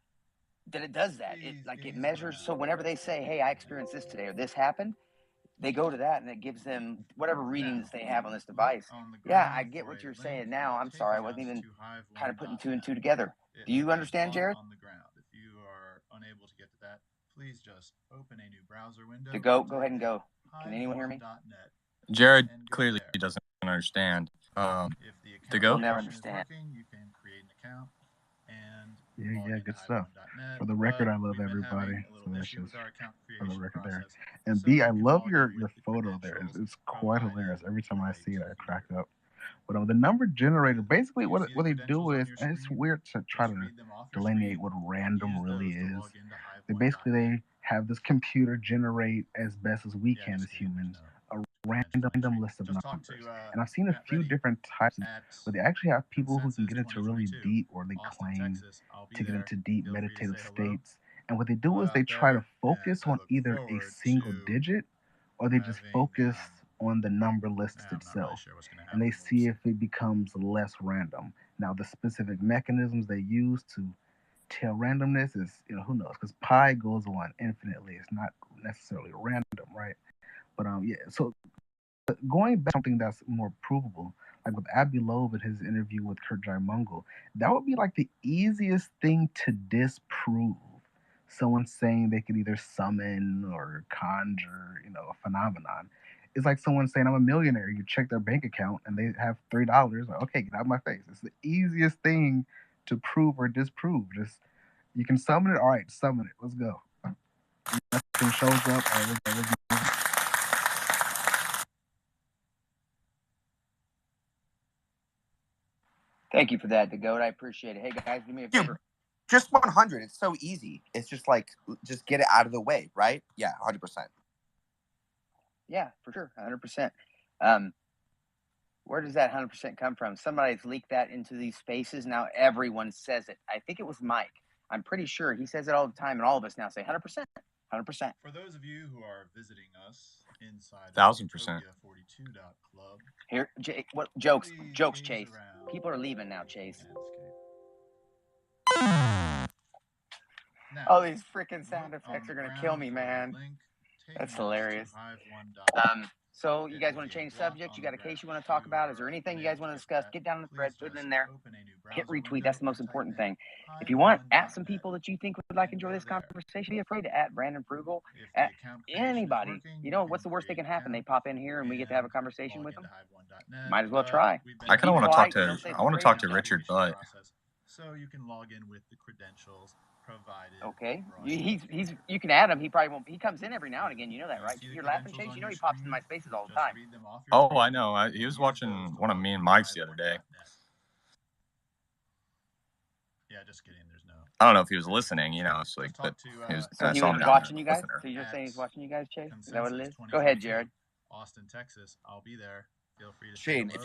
Speaker 3: it does that. It measures. So whenever they say, hey, I experienced this today or this happened, they go to that and it gives them whatever readings they have on this device. Yeah, I get what you're saying now. I'm sorry, I wasn't even kind of putting 2 and 2 together. Do you understand, Jared?
Speaker 1: If you are unable to get to that, please just open a new browser window.
Speaker 3: Go ahead and go. Can anyone hear me?
Speaker 5: Jared clearly doesn't understand. To go?
Speaker 3: He'll never understand.
Speaker 1: You can create an account. and
Speaker 4: Yeah, good stuff.
Speaker 1: Hive1.net.
Speaker 4: For the record,
Speaker 1: But
Speaker 4: I love
Speaker 1: we've been
Speaker 4: everybody.
Speaker 1: having a little
Speaker 4: So that's
Speaker 1: issue
Speaker 4: just
Speaker 1: with our account
Speaker 4: for the
Speaker 1: creation
Speaker 4: record there.
Speaker 1: process.
Speaker 4: And
Speaker 1: So
Speaker 4: B, I
Speaker 1: you can
Speaker 4: love
Speaker 1: log
Speaker 4: your
Speaker 1: in with the
Speaker 4: photo there. It's
Speaker 1: credentials
Speaker 4: quite
Speaker 1: provided
Speaker 4: hilarious. Every time I
Speaker 1: right
Speaker 4: see it, I
Speaker 1: here.
Speaker 4: crack up. But the number generator, basically
Speaker 1: Do you
Speaker 4: what
Speaker 1: see the
Speaker 4: they do
Speaker 1: credentials on
Speaker 4: is,
Speaker 1: your
Speaker 4: and it's
Speaker 1: screen?
Speaker 4: weird to try
Speaker 1: Just
Speaker 4: to
Speaker 1: read them off your
Speaker 4: delineate
Speaker 1: screen
Speaker 4: what
Speaker 1: and
Speaker 4: random
Speaker 1: use
Speaker 4: really
Speaker 1: those to
Speaker 4: is.
Speaker 1: log into
Speaker 4: They
Speaker 1: Hive1.net.
Speaker 4: basically have this computer generate as best as we
Speaker 1: Yeah,
Speaker 4: can as
Speaker 1: just kidding. There's
Speaker 4: humans
Speaker 1: no
Speaker 4: a
Speaker 1: credentials on your
Speaker 4: random
Speaker 1: screen.
Speaker 4: list of
Speaker 1: Just talk
Speaker 4: numbers.
Speaker 1: to
Speaker 4: And I've seen a
Speaker 1: Matt
Speaker 4: few
Speaker 1: Reddy
Speaker 4: different types
Speaker 1: at
Speaker 4: where they actually have people who can
Speaker 1: Consensus
Speaker 4: get into really
Speaker 1: 2022,
Speaker 4: deep, or they
Speaker 1: Austin,
Speaker 4: claim
Speaker 1: Texas. I'll be
Speaker 4: to get
Speaker 1: there.
Speaker 4: into deep
Speaker 1: Feel free to
Speaker 4: meditative
Speaker 1: say hello.
Speaker 4: states. And what they do
Speaker 1: Go
Speaker 4: is they
Speaker 1: out
Speaker 4: try to
Speaker 1: there,
Speaker 4: focus
Speaker 1: and I
Speaker 4: on
Speaker 1: look
Speaker 4: either a
Speaker 1: forward
Speaker 4: single
Speaker 1: to
Speaker 4: digit, or they just
Speaker 1: having.
Speaker 4: focus on the number list
Speaker 1: I'm not really
Speaker 4: itself.
Speaker 1: sure what's going to
Speaker 4: And
Speaker 1: happen.
Speaker 4: they see if it becomes less random. Now, the specific mechanisms they use to tell randomness is, who knows? Because pi goes on infinitely. It's not necessarily random, right? But yeah, so going back to something that's more provable, like with Abby Loeb in his interview with Kurt Mungle, that would be like the easiest thing to disprove. Someone saying they could either summon or conjure, a phenomenon. It's like someone saying I'm a millionaire. You check their bank account and they have $3. Like, okay, get out of my face. It's the easiest thing to prove or disprove. Just you can summon it. All right, summon it. Let's go. Nothing shows up. All right, let's go.
Speaker 3: Thank you for that, the goat. I appreciate it. Hey guys, do me a favor.
Speaker 8: Just 100. It's so easy. It's just like, just get it out of the way, right? Yeah, 100%.
Speaker 3: Yeah, for sure, 100%. Where does that 100% come from? Somebody's leaked that into these spaces. Now everyone says it. I think it was Mike. I'm pretty sure he says it all the time, and all of us now say 100%. 100%.
Speaker 1: For those of you who are visiting us inside
Speaker 5: 1000%.
Speaker 1: 42.club,
Speaker 3: here, what jokes, Chase. People are leaving now, Chase.
Speaker 1: Now,
Speaker 3: all these freaking sound effects are gonna kill me, man. That's hilarious. So you guys want to change subject? You got a case you want to talk about? Is there anything you guys want to discuss? Get down in the thread, put it in there. Hit retweet. That's the most important thing. If you want, at some people that you think would like enjoy this conversation. Be afraid to at Brandon Frugal, at anybody. What's the worst that can happen? They pop in here and we get to have a conversation with them. Might as well try.
Speaker 5: I kind of want to talk to. I want to talk to Richard Butt.
Speaker 1: So you can log in with the credentials provided.
Speaker 3: Okay, he's you can add him. He probably won't. He comes in every now and again. You know that, right? You're laughing, Chase. He pops in my spaces all the time.
Speaker 5: Oh, I know. He was watching one of me and Mike's the other day.
Speaker 1: Yeah, just kidding. There's no.
Speaker 5: I don't know if he was listening. It's like, but he was.
Speaker 3: So he was watching you guys. So you're saying he's watching you guys, Chase? Is that what it is? Go ahead, Jared.
Speaker 1: Austin, Texas. I'll be there. Feel free to.
Speaker 8: Shane,